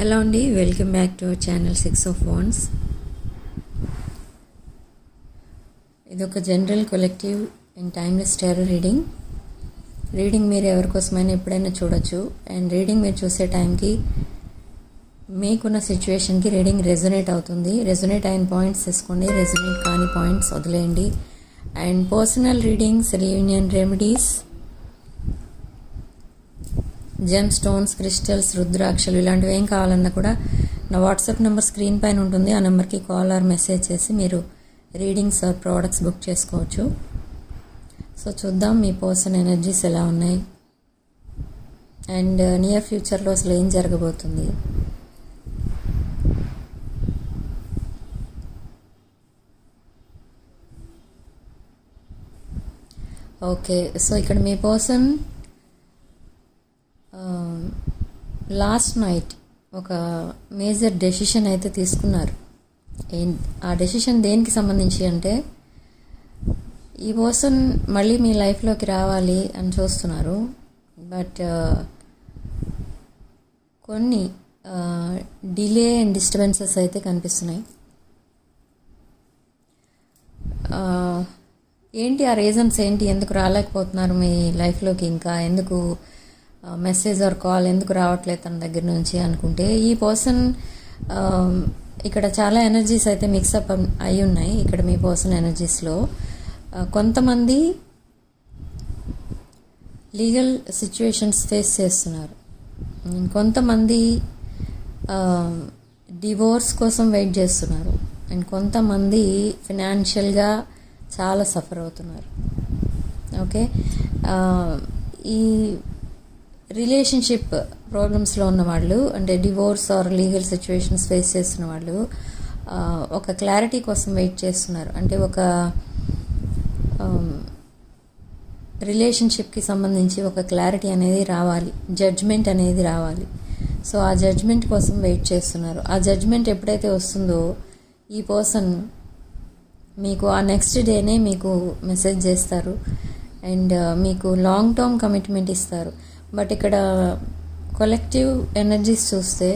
Hello అండి, welcome back to our channel 6 of Wands. ఇది ఒక general collective and timeless tarot reading మీరు ఎవరికోసమైనా ఎప్పుడైనా చూడొచ్చు. అండ్ రీడింగ్ మీరు చూసే టైంకి మీకున్న సిచ్యువేషన్కి రీడింగ్ రెజొనేట్ అవుతుంది. రెజొనేట్ అయిన పాయింట్స్ తీసుకోండి, రెజొనేట్ కాని పాయింట్స్ వదిలేయండి. And personal readings, reunion remedies, gem stones, crystals, రుద్రాక్షలు ఇలాంటివి ఏం కావాలన్నా కూడా నా వాట్సాప్ నెంబర్ స్క్రీన్ పైన ఉంటుంది. ఆ నెంబర్కి కాల్ ఆర్ మెసేజ్ చేసి మీరు రీడింగ్స్ ఆర్ ప్రోడక్ట్స్ బుక్ చేసుకోవచ్చు. సో చూద్దాం మీ పర్సన్ ఎనర్జీస్ ఎలా ఉన్నాయి అండ్ నియర్ ఫ్యూచర్లో అసలు ఏం జరగబోతుంది. ఓకే, సో ఇక్కడ మీ పర్సన్ లాస్ట్ నైట్ ఒక మేజర్ డెసిషన్ అయితే తీసుకున్నారు. ఆ డెసిషన్ దేనికి సంబంధించి అంటే ఈ పర్సన్ మళ్ళీ మీ లైఫ్లోకి రావాలి అని చూస్తున్నారు. బట్ కొన్ని డిలే అండ్ డిస్టర్బెన్సెస్ అయితే కనిపిస్తున్నాయి. ఏంటి ఆ రీజన్స్ ఏంటి, ఎందుకు రాలేకపోతున్నారు మీ లైఫ్లోకి, ఇంకా ఎందుకు మెసేజ్ ఆర్ కాల్ ఎందుకు రావట్లేదు తన దగ్గర నుంచి అనుకుంటే, ఈ పర్సన్ ఇక్కడ చాలా ఎనర్జీస్ అయితే మిక్సప్ అయి ఉన్నాయి. ఇక్కడ మీ పర్సన్ ఎనర్జీస్లో కొంతమంది లీగల్ సిచ్యువేషన్స్ ఫేస్ చేస్తున్నారు, కొంతమంది డివోర్స్ కోసం వెయిట్ చేస్తున్నారు, అండ్ కొంతమంది ఫినాన్షియల్గా చాలా సఫర్ అవుతున్నారు. ఓకే, ఈ రిలేషన్షిప్ ప్రాబ్లమ్స్లో ఉన్న వాళ్ళు, అంటే divorce or legal situations face చేస్తున్న వాళ్ళు ఒక క్లారిటీ కోసం వెయిట్ చేస్తున్నారు. అంటే ఒక రిలేషన్షిప్కి సంబంధించి ఒక క్లారిటీ అనేది రావాలి, జడ్జ్మెంట్ అనేది రావాలి. సో ఆ జడ్జ్మెంట్ కోసం వెయిట్ చేస్తున్నారు. ఆ జడ్జ్మెంట్ ఎప్పుడైతే వస్తుందో ఈ పర్సన్ మీకు ఆ నెక్స్ట్ డేనే మీకు మెసేజ్ చేస్తారు అండ్ మీకు లాంగ్ టర్మ్ కమిట్మెంట్ ఇస్తారు. బట్ ఇక్కడ కలెక్టివ్ ఎనర్జీస్ చూస్తే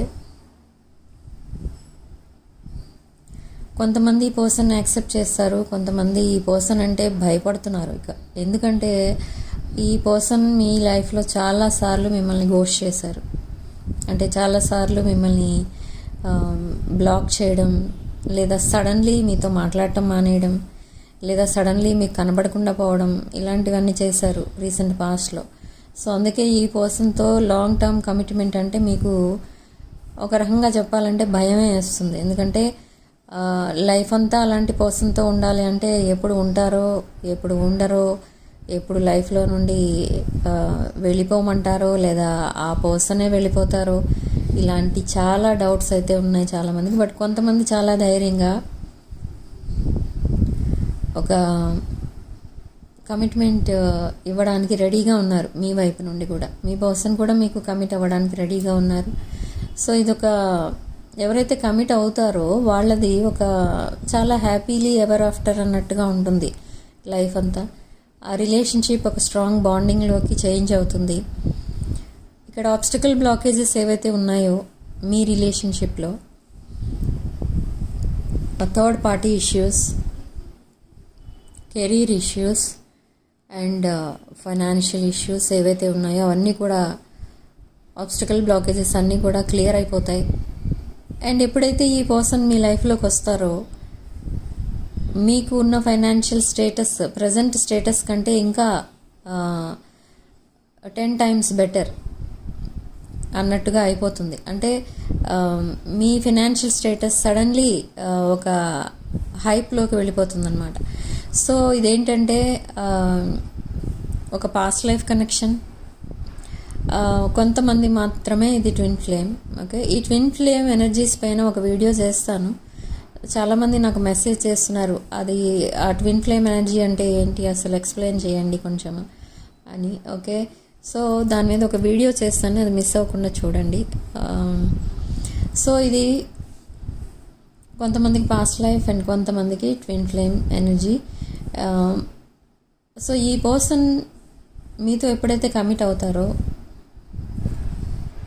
కొంతమంది ఈ పర్సన్ యాక్సెప్ట్ చేస్తారు, కొంతమంది ఈ పర్సన్ అంటే భయపడుతున్నారు. ఇక ఎందుకంటే ఈ పర్సన్ మీ లైఫ్లో చాలాసార్లు మిమ్మల్ని గోస్ట్ చేశారు, అంటే చాలాసార్లు మిమ్మల్ని బ్లాక్ చేయడం, లేదా సడన్లీ మీతో మాట్లాడటం మానేయడం, లేదా సడన్లీ మీకు కనబడకుండా పోవడం, ఇలాంటివన్నీ చేశారు రీసెంట్ పాస్ట్లో. సో అందుకే ఈ పర్సన్తో లాంగ్ టర్మ్ కమిట్మెంట్ అంటే మీకు ఒక రకంగా చెప్పాలంటే భయమే వేస్తుంది. ఎందుకంటే లైఫ్ అంతా అలాంటి పర్సన్తో ఉండాలి అంటే ఎప్పుడు ఉంటారో, ఎప్పుడు ఉండరో, ఎప్పుడు లైఫ్లో నుండి వెళ్ళిపోమంటారో, లేదా ఆ పర్సనే వెళ్ళిపోతారో, ఇలాంటి చాలా డౌట్స్ అయితే ఉన్నాయి చాలామందికి. బట్ కొంతమంది చాలా ధైర్యంగా ఒక కమిట్మెంట్ ఇవ్వడానికి రెడీగా ఉన్నారు. మీ వైపు నుండి కూడా మీ పర్సన్ కూడా మీకు కమిట్ అవ్వడానికి రెడీగా ఉన్నారు. సో ఇదొక ఎవరైతే కమిట్ అవుతారో వాళ్ళది ఒక చాలా హ్యాపీలీ ఎవర్ ఆఫ్టర్ అన్నట్టుగా ఉంటుంది లైఫ్ అంతా. ఆ రిలేషన్షిప్ ఒక స్ట్రాంగ్ బాండింగ్లోకి చేంజ్ అవుతుంది. ఇక్కడ ఆబ్స్టికల్ బ్లాకేజెస్ ఏవైతే ఉన్నాయో మీ రిలేషన్షిప్లో, third party issues, career issues and financial issues ఏవైతే ఉన్నాయో అవన్నీ కూడా, ఆబ్స్టికల్ బ్లాకేజెస్ అన్నీ కూడా క్లియర్ అయిపోతాయి. అండ్ ఎప్పుడైతే ఈ పర్సన్ మీ లైఫ్లోకి వస్తారో మీకు ఉన్న ఫైనాన్షియల్ స్టేటస్ ప్రజెంట్ స్టేటస్ కంటే ఇంకా 10 times బెటర్ అన్నట్టుగా అయిపోతుంది. అంటే మీ ఫినాన్షియల్ స్టేటస్ సడన్లీ ఒక హైప్లోకి వెళ్ళిపోతుంది అన్నమాట. సో ఇదేంటంటే ఒక పాస్ట్ లైఫ్ కనెక్షన్, కొంతమంది మాత్రమే ఇది ట్విన్ ఫ్లేమ్. ఓకే, ఈ ట్విన్ ఫ్లేమ్ ఎనర్జీస్ పైన ఒక వీడియో చేస్తాను. చాలామంది నాకు మెసేజ్ చేస్తున్నారు, అది ఆ ట్విన్ ఫ్లేమ్ ఎనర్జీ అంటే ఏంటి అసలు ఎక్స్ప్లెయిన్ చేయండి కొంచెం అని. ఓకే, సో దాని మీద ఒక వీడియో చేస్తాను, అది మిస్ అవ్వకుండా చూడండి. సో ఇది కొంతమందికి పాస్ట్ లైఫ్ అండ్ కొంతమందికి ట్విన్ ఫ్లేమ్ ఎనర్జీ. సో ఈ పర్సన్ మీతో ఎప్పుడైతే కమిట్ అవుతారో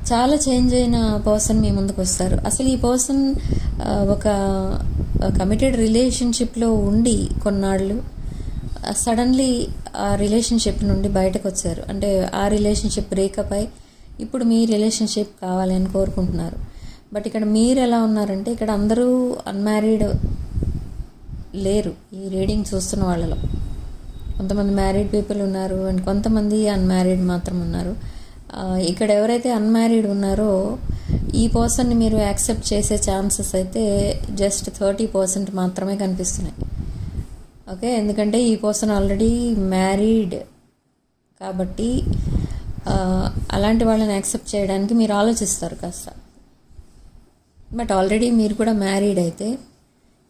చాలా చేంజ్ అయిన పర్సన్ మీ ముందుకు వస్తారు. అసలు ఈ పర్సన్ ఒక కమిటెడ్ రిలేషన్షిప్లో ఉండి కొన్నాళ్ళు సడన్లీ ఆ రిలేషన్షిప్ నుండి బయటకు వచ్చారు. అంటే ఆ రిలేషన్షిప్ బ్రేకప్ అయి ఇప్పుడు మీ రిలేషన్షిప్ కావాలి అని కోరుకుంటున్నారు. బట్ ఇక్కడ మీరు ఎలా ఉన్నారంటే, ఇక్కడ అందరూ అన్మ్యారీడ్ లేరు ఈ రీడింగ్ చూస్తున్న వాళ్ళలో. కొంతమంది మ్యారీడ్ పీపుల్ ఉన్నారు అండ్ కొంతమంది అన్మ్యారీడ్ మాత్రం ఉన్నారు. ఇక్కడ ఎవరైతే అన్మ్యారీడ్ ఉన్నారో ఈ పర్సన్ని మీరు యాక్సెప్ట్ చేసే ఛాన్సెస్ అయితే జస్ట్ 30% మాత్రమే కనిపిస్తున్నాయి. ఓకే, ఎందుకంటే ఈ పర్సన్ ఆల్రెడీ మ్యారీడ్ కాబట్టి అలాంటి వాళ్ళని యాక్సెప్ట్ చేయడానికి మీరు ఆలోచిస్తారు కాస్త. బట్ ఆల్రెడీ మీరు కూడా మ్యారీడ్ అయితే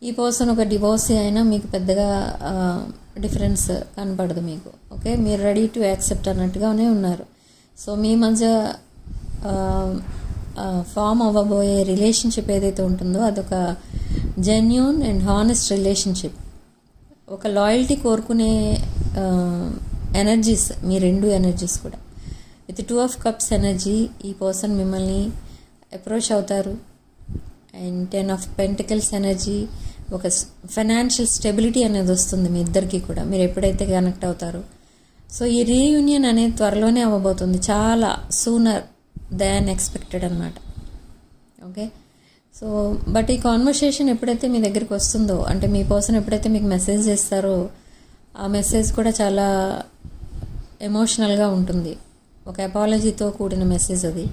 ఈ పర్సన్ ఒక డివోర్సీ అయినా మీకు పెద్దగా డిఫరెన్స్ కనపడదు మీకు. ఓకే, మీరు రెడీ టు యాక్సెప్ట్ అన్నట్టుగానే ఉన్నారు. సో మీ మధ్య ఫామ్ అవ్వబోయే రిలేషన్షిప్ ఏదైతే ఉంటుందో అదొక జెన్యూన్ అండ్ హానెస్ట్ రిలేషన్షిప్. ఒక లాయల్టీ కోరుకునే ఎనర్జీస్, మీ రెండు ఎనర్జీస్ కూడా. విత్ 2 of Cups ఎనర్జీ ఈ పర్సన్ మిమ్మల్ని అప్రోచ్ అవుతారు. అండ్ 10 of Pentacles ఎనర్జీ, ఒక ఫైనాన్షియల్ స్టెబిలిటీ అనేది వస్తుంది మీ ఇద్దరికి కూడా మీరు ఎప్పుడైతే కనెక్ట్ అవుతారో. సో ఈ రీయూనియన్ అనేది త్వరలోనే అవ్వబోతుంది, చాలా సూనర్ దాన్ ఎక్స్పెక్టెడ్ అనమాట. ఓకే, సో బట్ ఈ కాన్వర్సేషన్ ఎప్పుడైతే మీ దగ్గరికి వస్తుందో, అంటే మీ పర్సన్ ఎప్పుడైతే మీకు మెసేజ్ చేస్తారో ఆ మెసేజ్ కూడా చాలా ఎమోషనల్గా ఉంటుంది. ఒక అపాలజీతో కూడిన మెసేజ్ అది.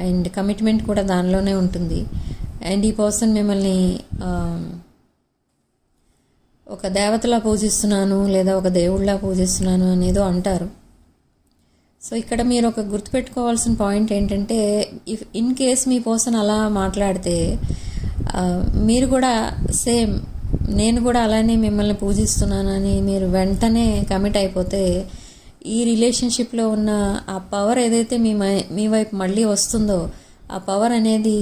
అండ్ కమిట్మెంట్ కూడా దానిలోనే ఉంటుంది. అండ్ ఈ పర్సన్ మిమ్మల్ని ఒక దేవతలా పూజిస్తున్నాను లేదా ఒక దేవుళ్ళలా పూజిస్తున్నాను అనేదో అంటారు. సో ఇక్కడ మీరు ఒక గుర్తుపెట్టుకోవాల్సిన పాయింట్ ఏంటంటే, if in case me person అలా మాట్లాడితే మీరు కూడా సేమ్ నేను కూడా అలానే మిమ్మల్ని పూజిస్తున్నానని మీరు వెంటనే కమిట్ అయిపోతే ఈ రిలేషన్షిప్లో ఉన్న ఆ పవర్ ఏదైతే మీ వైపు మళ్ళీ వస్తుందో ఆ పవర్ అనేది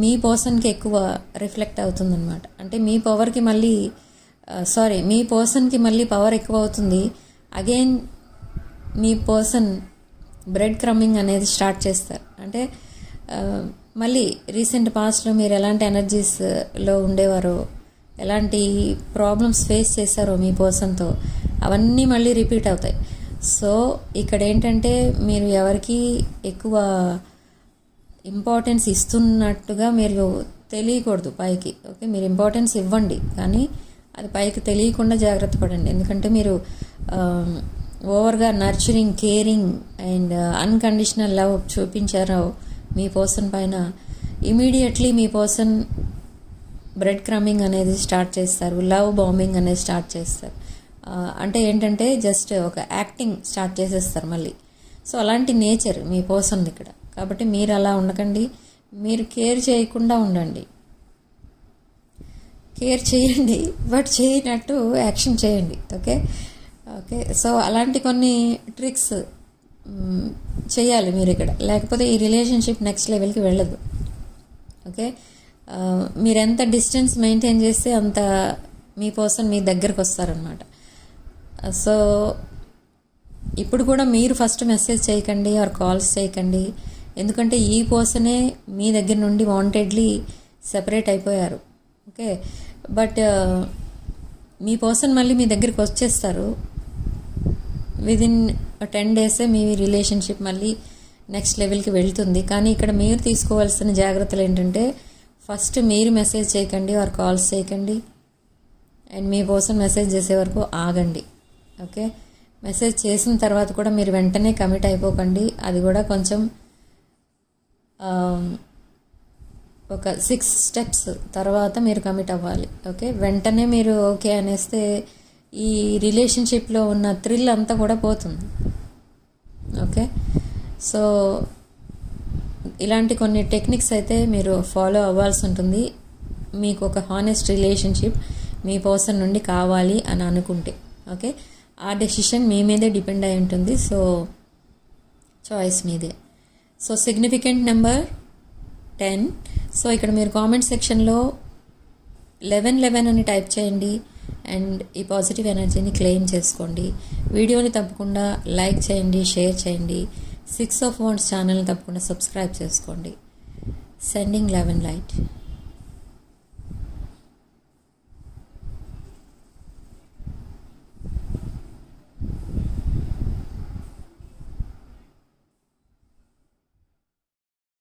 మీ పర్సన్కి ఎక్కువ రిఫ్లెక్ట్ అవుతుందన్నమాట. అంటే మీ పవర్కి మళ్ళీ మీ పర్సన్కి మళ్ళీ పవర్ ఎక్కువ అవుతుంది. అగైన్ మీ పర్సన్ బ్రెడ్ క్రమ్మింగ్ అనేది స్టార్ట్ చేస్తారు. అంటే మళ్ళీ రీసెంట్ పాస్ట్లో మీరు ఎలాంటి ఎనర్జీస్లో ఉండేవారో, ఎలాంటి ప్రాబ్లమ్స్ ఫేస్ చేశారో మీ పర్సన్తో, అవన్నీ మళ్ళీ రిపీట్ అవుతాయి. సో ఇక్కడ ఏంటంటే మీరు ఎవరికి ఎక్కువ ఇంపార్టెన్స్ ఇస్తున్నట్టుగా మీరు తెలియకూడదు పైకి. ఓకే, మీరు ఇంపార్టెన్స్ ఇవ్వండి కానీ అది పైకి తెలియకుండా జాగ్రత్త పడండి. ఎందుకంటే మీరు ఓవర్గా nurturing, caring and unconditional love చూపించారో మీ పర్సన్ పైన, ఇమీడియట్లీ మీ పర్సన్ బ్రెడ్ క్రమ్మింగ్ అనేది స్టార్ట్ చేస్తారు, లవ్ బాంబింగ్ అనేది స్టార్ట్ చేస్తారు. అంటే ఏంటంటే జస్ట్ ఒక యాక్టింగ్ స్టార్ట్ చేసేస్తారు మళ్ళీ. సో అలాంటి నేచర్ మీ పర్సన్ ఇక్కడ. కాబట్టి మీరు అలా ఉండకండి, మీరు కేర్ చేయకుండా ఉండండి. కేర్ చేయండి బట్ చేయనట్టు యాక్షన్ చేయండి. ఓకే ఓకే, సో అలాంటి కొన్ని ట్రిక్స్ చేయాలి మీరు ఇక్కడ, లేకపోతే ఈ రిలేషన్షిప్ నెక్స్ట్ లెవెల్కి వెళ్ళదు. ఓకే, మీరు ఎంత డిస్టెన్స్ మెయింటైన్ చేస్తే అంత మీ పర్సన్ మీ దగ్గరకు వస్తారనమాట. సో ఇప్పుడు కూడా మీరు ఫస్ట్ మెసేజ్ చేయకండి ఆర్ కాల్స్ చేయకండి, ఎందుకంటే ఈ పర్సనే మీ దగ్గర నుండి వాంటెడ్లీ సెపరేట్ అయిపోయారు. ఓకే, బట్ మీ పర్సన్ మళ్ళీ మీ దగ్గరికి వచ్చేస్తారు. విదిన్ 10 days మీ రిలేషన్షిప్ మళ్ళీ నెక్స్ట్ లెవెల్కి వెళ్తుంది. కానీ ఇక్కడ మీరు తీసుకోవాల్సిన జాగ్రత్తలు ఏంటంటే, ఫస్ట్ మీరు మెసేజ్ చేయకండి ఆర్ కాల్స్ చేయకండి అండ్ మీ పర్సన్ మెసేజ్ చేసే వరకు ఆగండి. ఓకే, మెసేజ్ చేసిన తర్వాత కూడా మీరు వెంటనే కమిట్ అయిపోకండి. అది కూడా కొంచెం ఒక 6 steps తర్వాత మీరు కమిట్ అవ్వాలి. ఓకే, వెంటనే మీరు ఓకే అనేస్తే ఈ రిలేషన్షిప్లో ఉన్న థ్రిల్ అంతా కూడా పోతుంది. ఓకే, సో ఇలాంటి కొన్ని టెక్నిక్స్ అయితే మీరు ఫాలో అవ్వాల్సి ఉంటుంది మీకు ఒక హానెస్ట్ రిలేషన్షిప్ మీ పర్సన్ నుండి కావాలి అని అనుకుంటే. ఓకే, ఆ డెసిషన్ మీ మీదే డిపెండ్ అయి ఉంటుంది. సో చాయిస్ మీదే. So significant number 10. సో ఇక్కడ మీరు కామెంట్ సెక్షన్లో 1111 అని టైప్ చేయండి అండ్ ఈ పాజిటివ్ ఎనర్జీని క్లెయిమ్ చేసుకోండి. వీడియోని తప్పకుండా లైక్ చేయండి, షేర్ చేయండి, 6 of Wands ఛానల్ని తప్పకుండా సబ్స్క్రైబ్ చేసుకోండి. Sending love and light.